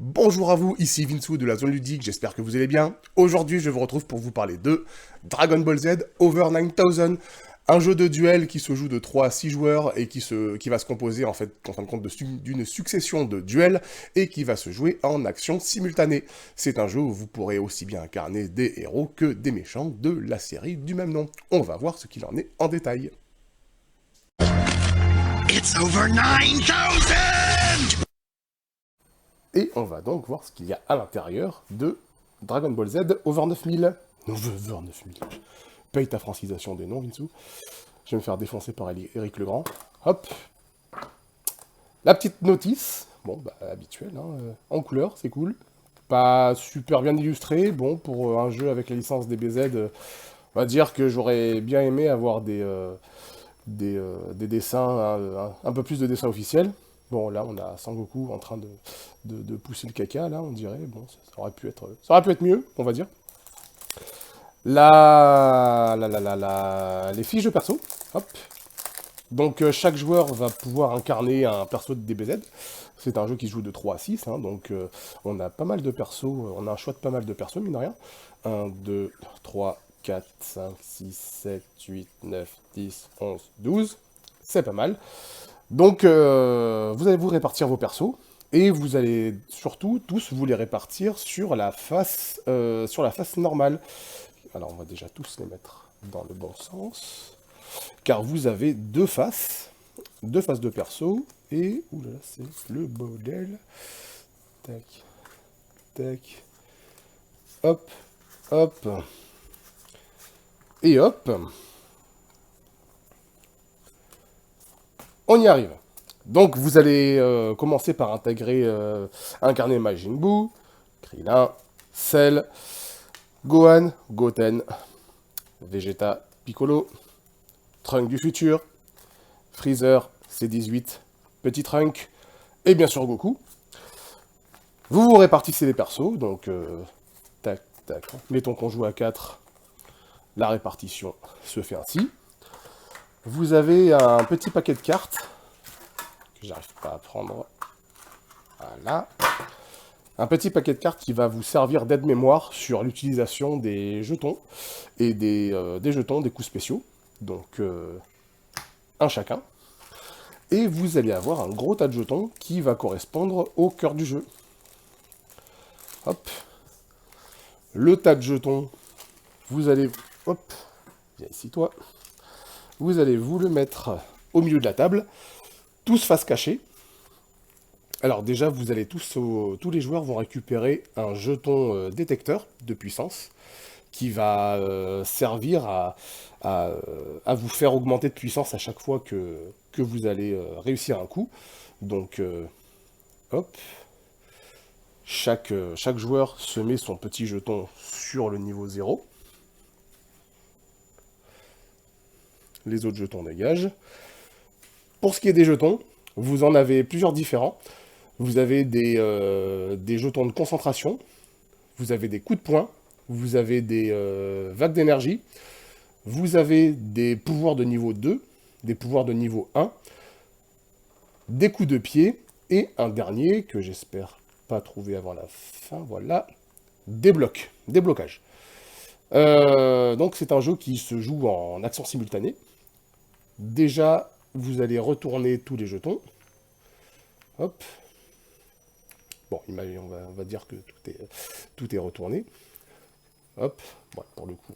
Bonjour à vous, ici Vinsou de la Zone Ludique, j'espère que vous allez bien. Aujourd'hui, je vous retrouve pour vous parler de Dragon Ball Z Over 9000, un jeu de duel qui se joue de 3 à 6 joueurs et qui va se composer en fait, en fin de compte, d'une succession de duels et qui va se jouer en action simultanée. C'est un jeu où vous pourrez aussi bien incarner des héros que des méchants de la série du même nom. On va voir ce qu'il en est en détail. It's over 9,000! Et on va donc voir ce qu'il y a à l'intérieur de Dragon Ball Z Over 9000. Over 9000. Paye ta francisation des noms, Vinsou. Je vais me faire défoncer par Eric Legrand. Hop. La petite notice. Bon, bah, habituelle, hein, en couleur, c'est cool. Pas super bien illustré. Bon, pour un jeu avec la licence DBZ, on va dire que j'aurais bien aimé avoir des dessins, un peu plus de dessins officiels. Bon, là, on a Sangoku en train de pousser le caca, là, on dirait. Bon, ça aurait pu être mieux, on va dire. Les fiches de perso. Hop. Donc, chaque joueur va pouvoir incarner un perso de DBZ. C'est un jeu qui se joue de 3 à 6, hein, donc on a pas mal de persos, on a un choix de pas mal de persos, mine de rien. 1, 2, 3, 4, 5, 6, 7, 8, 9, 10, 11, 12. C'est pas mal. Donc, vous allez vous répartir vos persos, et vous allez surtout tous vous les répartir sur la face normale. Alors, on va déjà tous les mettre dans le bon sens, car vous avez deux faces de perso, et, oulala, c'est le bordel. Tac, tac, hop, hop, et hop. On y arrive. Donc vous allez commencer par incarner Majin Buu, Krillin, Cell, Gohan, Goten, Vegeta, Piccolo, Trunk du futur, Freezer, C18, Petit Trunk, et bien sûr Goku. Vous vous répartissez les persos, donc tac, tac. Mettons qu'on joue à 4, la répartition se fait ainsi. Vous avez un petit paquet de cartes que j'arrive pas à prendre. Voilà. Un petit paquet de cartes qui va vous servir d'aide-mémoire sur l'utilisation des jetons et des jetons, des coups spéciaux. Donc, un chacun. Et vous allez avoir un gros tas de jetons qui va correspondre au cœur du jeu. Hop. Le tas de jetons, vous allez... Hop. Viens ici, toi. Vous allez vous le mettre au milieu de la table, tous face cachée. Alors déjà, vous allez tous les joueurs vont récupérer un jeton détecteur de puissance qui va servir à vous faire augmenter de puissance à chaque fois que vous allez réussir un coup. Donc, hop, chaque joueur se met son petit jeton sur le niveau 0. Les autres jetons dégagent. Pour ce qui est des jetons, vous en avez plusieurs différents. Vous avez des jetons de concentration, vous avez des coups de poing, vous avez des vagues d'énergie, vous avez des pouvoirs de niveau 2, des pouvoirs de niveau 1, des coups de pied, et un dernier que j'espère pas trouver avant la fin, voilà, des blocages. Donc c'est un jeu qui se joue en action simultanée. Déjà, vous allez retourner tous les jetons. Hop. Bon, on va dire que tout est retourné. Hop. Bon, pour le coup,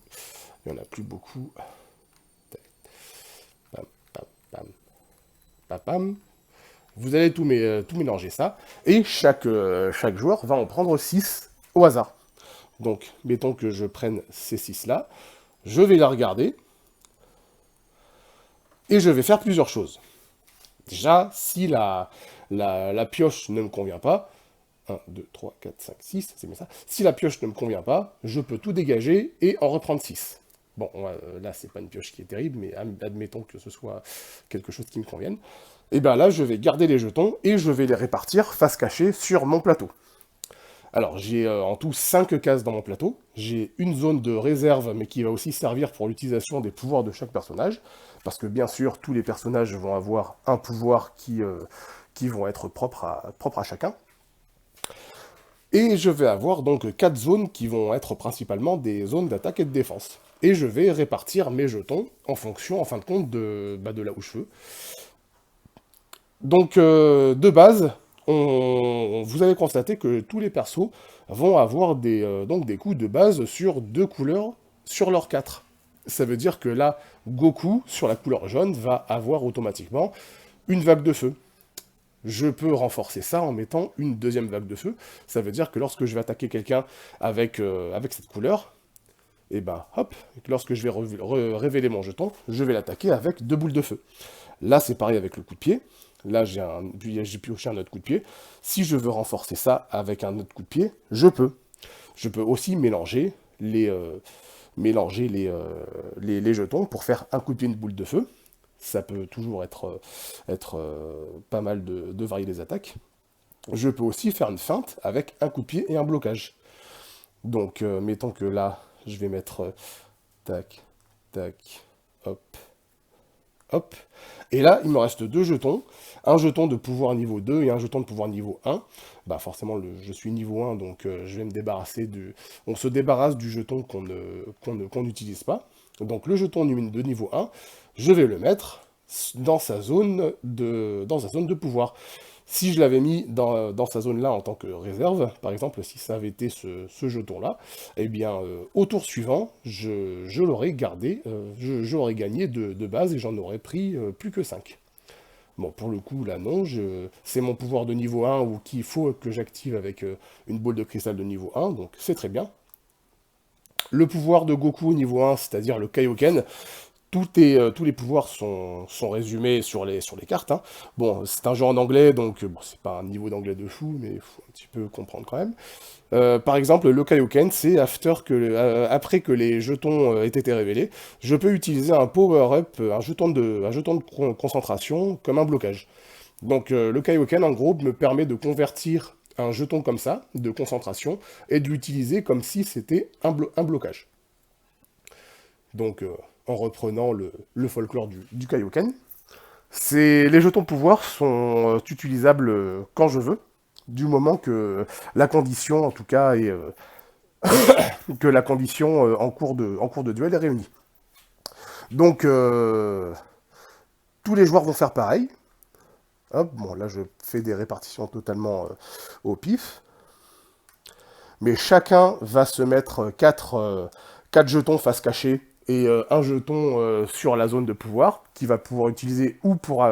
il n'y en a plus beaucoup. Pam, pam, pam, pam, pam. Vous allez tout mélanger ça. Et chaque joueur va en prendre 6 au hasard. Donc, mettons que je prenne ces 6-là. Je vais la regarder. Et je vais faire plusieurs choses. Déjà, si la pioche ne me convient pas, 1, 2, 3, 4, 5, 6, c'est bien ça. Si la pioche ne me convient pas, je peux tout dégager et en reprendre 6. Bon, là, c'est pas une pioche qui est terrible, mais admettons que ce soit quelque chose qui me convienne. Et bien là, je vais garder les jetons et je vais les répartir face cachée sur mon plateau. Alors, j'ai en tout 5 cases dans mon plateau. J'ai une zone de réserve, mais qui va aussi servir pour l'utilisation des pouvoirs de chaque personnage. Parce que bien sûr, tous les personnages vont avoir un pouvoir qui vont être propres à chacun. Et je vais avoir donc 4 zones qui vont être principalement des zones d'attaque et de défense. Et je vais répartir mes jetons en fonction, en fin de compte, de là où je veux. Donc, de base, vous allez constater que tous les persos vont avoir donc des coups de base sur 2 couleurs sur leurs 4. Ça veut dire que là, Goku, sur la couleur jaune, va avoir automatiquement une vague de feu. Je peux renforcer ça en mettant une deuxième vague de feu. Ça veut dire que lorsque je vais attaquer quelqu'un avec cette couleur, et ben hop, lorsque je vais révéler mon jeton, je vais l'attaquer avec 2 boules de feu. Là, c'est pareil avec le coup de pied. Là, j'ai pioché un autre coup de pied. Si je veux renforcer ça avec un autre coup de pied, je peux. Je peux aussi mélanger les jetons pour faire un coup de pied, une boule de feu. Ça peut toujours être pas mal de varier les attaques. Je peux aussi faire une feinte avec un coup de pied et un blocage. Donc, mettons que là, je vais mettre tac, tac, hop, hop. Et là, il me reste 2 jetons. Un jeton de pouvoir niveau 2 et un jeton de pouvoir niveau 1. Bah forcément, je suis niveau 1, donc je vais me débarrasser du... On se débarrasse du jeton qu'on n'utilise pas. Donc le jeton de niveau 1, je vais le mettre dans sa zone de pouvoir. Si je l'avais mis dans sa zone-là en tant que réserve, par exemple, si ça avait été ce jeton-là, eh bien, au tour suivant, je l'aurais gardé, j'aurais gagné de base et j'en aurais pris plus que 5. Bon, pour le coup, là, non, c'est mon pouvoir de niveau 1 ou qu'il faut que j'active avec une boule de cristal de niveau 1, donc c'est très bien. Le pouvoir de Goku niveau 1, c'est-à-dire le Kaioken, tous les pouvoirs sont résumés sur les cartes. Hein. Bon, c'est un jeu en anglais, donc bon, c'est pas un niveau d'anglais de fou, mais il faut un petit peu comprendre quand même. Par exemple, le Kaioken, c'est après que les jetons aient été révélés, je peux utiliser un power-up, un jeton de concentration comme un blocage. Donc le Kaioken, en gros, me permet de convertir un jeton comme ça, de concentration, et de l'utiliser comme si c'était un blocage. Donc, en reprenant le folklore du Kaioken, les jetons de pouvoir sont utilisables quand je veux, du moment que la condition, en tout cas, est que la condition en cours de duel est réunie. Donc, tous les joueurs vont faire pareil. Hop, bon, là, je fais des répartitions totalement au pif. Mais chacun va se mettre 4 jetons face cachée et un jeton sur la zone de pouvoir, qui va pouvoir utiliser ou pour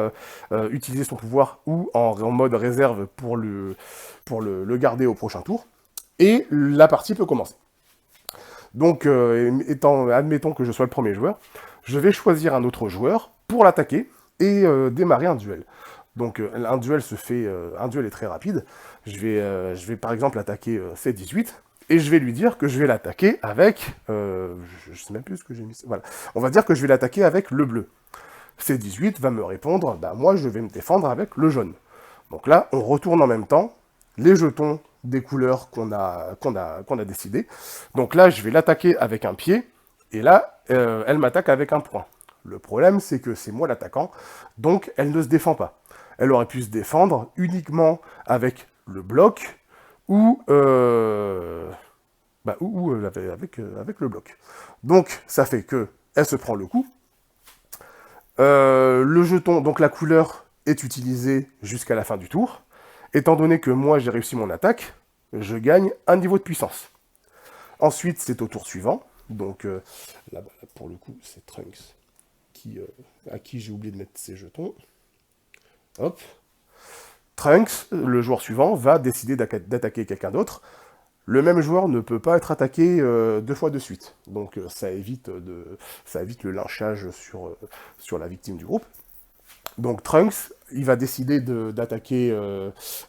utiliser son pouvoir, ou en mode réserve pour le garder au prochain tour. Et la partie peut commencer. Donc, admettons que je sois le premier joueur, je vais choisir un autre joueur pour l'attaquer et démarrer un duel. Donc, un duel est très rapide. Je vais par exemple attaquer C18, et je vais lui dire que je vais l'attaquer avec... je sais même plus ce que j'ai mis. Voilà. On va dire que je vais l'attaquer avec le bleu. C18 va me répondre, bah moi je vais me défendre avec le jaune. Donc là, on retourne en même temps les jetons des couleurs qu'on a décidé. Donc là, je vais l'attaquer avec un pied, et là, elle m'attaque avec un poing. Le problème, c'est que c'est moi l'attaquant, donc elle ne se défend pas. Elle aurait pu se défendre uniquement avec le bloc, ou avec le bloc. Donc, ça fait que elle se prend le coup. Le jeton, donc la couleur, est utilisée jusqu'à la fin du tour. Étant donné que moi, j'ai réussi mon attaque, je gagne un niveau de puissance. Ensuite, c'est au tour suivant. Donc, là, pour le coup, c'est Trunks à qui j'ai oublié de mettre ses jetons. Hop. Trunks, le joueur suivant, va décider d'attaquer quelqu'un d'autre. Le même joueur ne peut pas être attaqué 2 fois de suite. Donc ça évite le lynchage sur la victime du groupe. Donc Trunks, il va décider d'attaquer...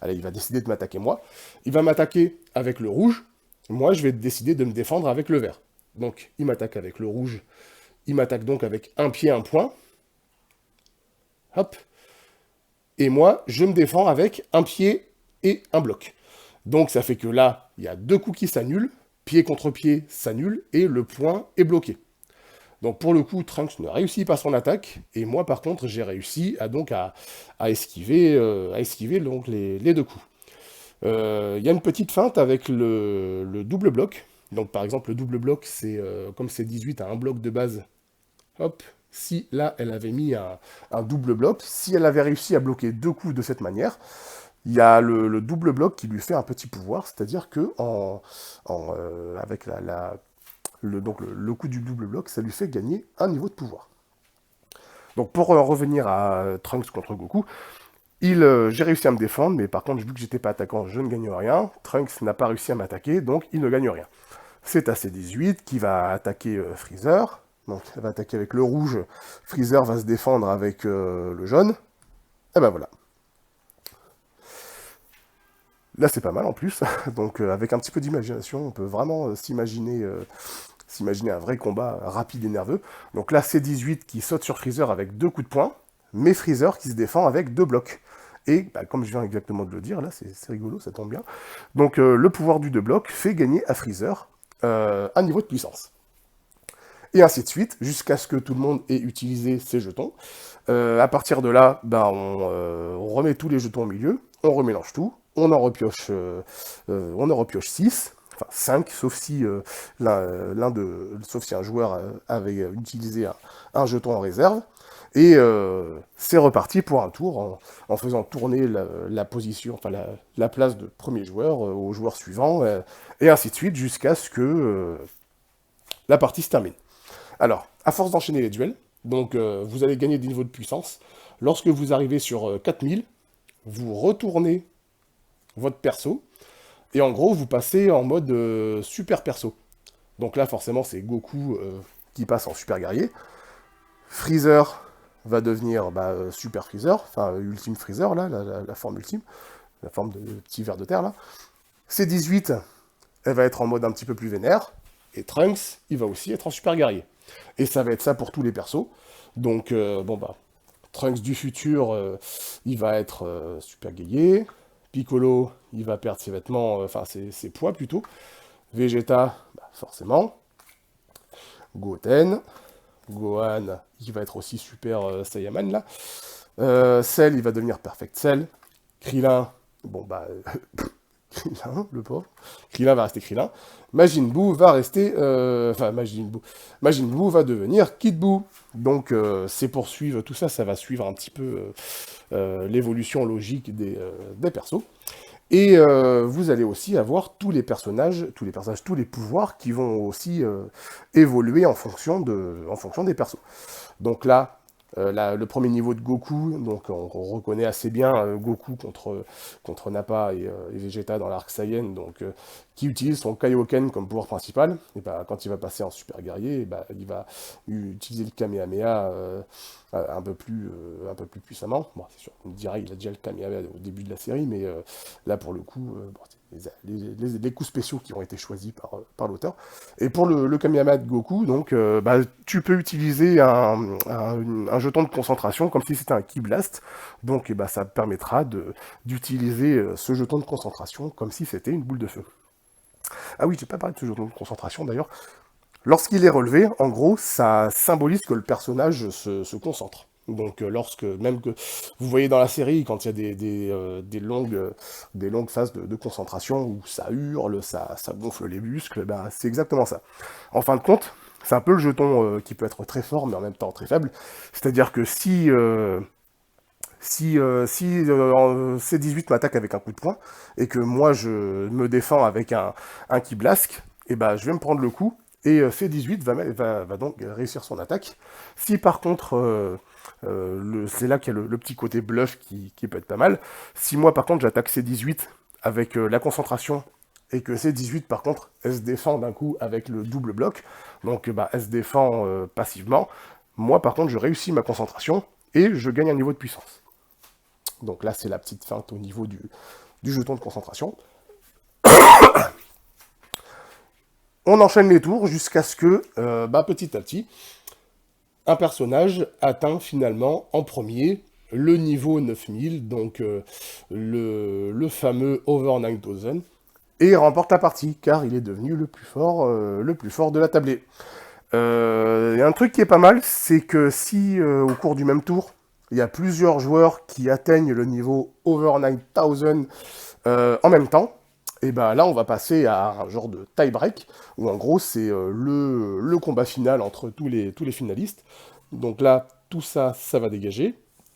il va décider de m'attaquer moi. Il va m'attaquer avec le rouge. Moi, je vais décider de me défendre avec le vert. Donc il m'attaque avec le rouge. Il m'attaque donc avec un pied, un poing. Hop. Et moi, je me défends avec un pied et un bloc. Donc ça fait que là, il y a 2 coups qui s'annulent, pied contre pied s'annule, et le poing est bloqué. Donc pour le coup, Trunks ne réussit pas son attaque, et moi par contre, j'ai réussi à esquiver donc les 2 coups. Il y a une petite feinte avec le double bloc. Donc par exemple, le double bloc, c'est comme c'est 18 à un bloc de base, hop, si là elle avait mis un double bloc, si elle avait réussi à bloquer 2 coups de cette manière, il y a le double bloc qui lui fait un petit pouvoir, c'est-à-dire que avec le coup du double bloc, ça lui fait gagner un niveau de pouvoir. Donc pour revenir à Trunks contre Goku, j'ai réussi à me défendre, mais par contre, vu que j'étais pas attaquant, je ne gagne rien. Trunks n'a pas réussi à m'attaquer, donc il ne gagne rien. C'est AC18 qui va attaquer Freezer. Donc il va attaquer avec le rouge. Freezer va se défendre avec le jaune. Et ben voilà. Là c'est pas mal en plus. Donc avec un petit peu d'imagination, on peut vraiment s'imaginer un vrai combat rapide et nerveux. Donc là c'est 18 qui saute sur Freezer avec 2 coups de poing, mais Freezer qui se défend avec 2 blocs. Et bah, comme je viens exactement de le dire, là c'est rigolo, ça tombe bien. Donc le pouvoir du 2 blocs fait gagner à Freezer un niveau de puissance. Et ainsi de suite, jusqu'à ce que tout le monde ait utilisé ses jetons. À partir de là, bah, on remet tous les jetons au milieu, on remélange tout, on en repioche 6, enfin 5, sauf si, sauf si un joueur avait utilisé un jeton en réserve. Et c'est reparti pour un tour en faisant tourner la position, enfin la place de premier joueur au joueur suivant, et ainsi de suite jusqu'à ce que la partie se termine. Alors, à force d'enchaîner les duels, donc vous allez gagner des niveaux de puissance. Lorsque vous arrivez sur 4000, vous retournez votre perso, et en gros, vous passez en mode super perso. Donc là, forcément, c'est Goku qui passe en super guerrier. Freezer va devenir Super Freezer, enfin Ultime Freezer, là, la forme ultime, la forme de petit ver de terre, là. C18, elle va être en mode un petit peu plus vénère, et Trunks, il va aussi être en super guerrier. Et ça va être ça pour tous les persos. Donc, Trunks du futur, il va être super guerrier. Piccolo, il va perdre ses vêtements, enfin ses poids plutôt. Vegeta, forcément. Goten. Gohan, il va être aussi super Saiyaman là. Cell, il va devenir Perfect Cell. Krillin, Krillin, le pauvre. Krillin va rester Krillin. Majin Buu va rester... Majin Buu va devenir Kid Buu. Donc, c'est poursuivre tout ça, ça va suivre un petit peu l'évolution logique des persos. Et vous allez aussi avoir tous les personnages, tous les pouvoirs qui vont aussi évoluer en fonction des persos. Donc là, le premier niveau de Goku, donc on reconnaît assez bien Goku contre Nappa et Vegeta dans l'arc Saiyan, donc qui utilise son Kaioken comme pouvoir principal. Et quand il va passer en super guerrier, il va utiliser le Kamehameha un peu plus puissamment. Bon, c'est sûr, on dirait il a déjà le Kamehameha au début de la série, mais là pour le coup, les coups spéciaux qui ont été choisis par l'auteur. Et pour le Kamehameha de Goku, donc, tu peux utiliser un jeton de concentration comme si c'était un Ki Blast. Donc ça permettra d'utiliser ce jeton de concentration comme si c'était une boule de feu. Ah oui, j'ai pas parlé de ce jeton de concentration d'ailleurs. Lorsqu'il est relevé, en gros, ça symbolise que le personnage se concentre. Donc même que vous voyez dans la série, quand il y a des longues phases de concentration où ça hurle, ça gonfle les muscles, c'est exactement ça. En fin de compte, c'est un peu le jeton qui peut être très fort, mais en même temps très faible. C'est-à-dire que si C18 m'attaque avec un coup de poing, et que moi je me défends avec un Ki Blast, et je vais me prendre le coup, et C18 va donc réussir son attaque. Si par contre, c'est là qu'il y a le petit côté bluff qui peut être pas mal, si moi par contre j'attaque C18 avec la concentration, et que C18 par contre, elle se défend d'un coup avec le double bloc, donc elle se défend passivement, moi par contre je réussis ma concentration, et je gagne un niveau de puissance. Donc là c'est la petite feinte au niveau du jeton de concentration. On enchaîne les tours jusqu'à ce que, petit à petit, un personnage atteint finalement en premier le niveau 9000, donc le fameux Over 9000, et remporte la partie, car il est devenu le plus fort de la tablée. Un truc qui est pas mal, c'est que si au cours du même tour, il y a plusieurs joueurs qui atteignent le niveau Over 9000 En même temps, et ben là, on va passer à un genre de tie-break, où en gros, c'est le combat final entre tous les finalistes. Donc là, tout ça, ça va dégager.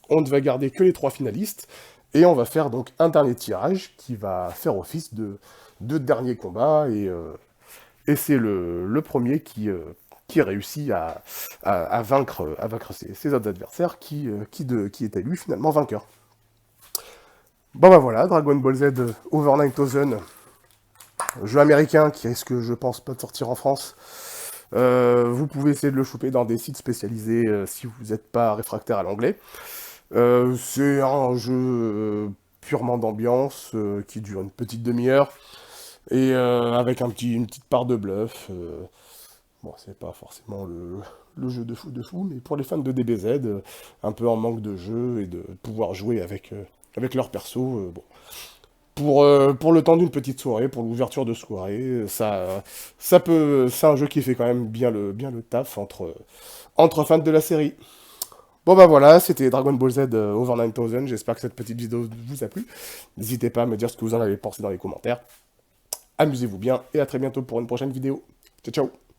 On ne va garder que les 3 finalistes, et on va faire donc un dernier tirage qui va faire office de dernier combat, et c'est le premier qui réussit à vaincre ses autres adversaires, qui est élu finalement vainqueur. Bon bah voilà, Dragon Ball Z Over 9000, jeu américain qui risque, je pense, pas de sortir en France. Vous pouvez essayer de le choper dans des sites spécialisés si vous n'êtes pas réfractaire à l'anglais. C'est un jeu purement d'ambiance qui dure une petite demi-heure et avec une petite part de bluff. Bon, c'est pas forcément le jeu de fou, mais pour les fans de DBZ, un peu en manque de jeu et de pouvoir jouer avec leur perso, bon. Pour le temps d'une petite soirée, pour l'ouverture de soirée, c'est un jeu qui fait quand même bien le taf entre fans de la série. Bon bah voilà, c'était Dragon Ball Z Over 9000, j'espère que cette petite vidéo vous a plu. N'hésitez pas à me dire ce que vous en avez pensé dans les commentaires. Amusez-vous bien et à très bientôt pour une prochaine vidéo. Ciao ciao.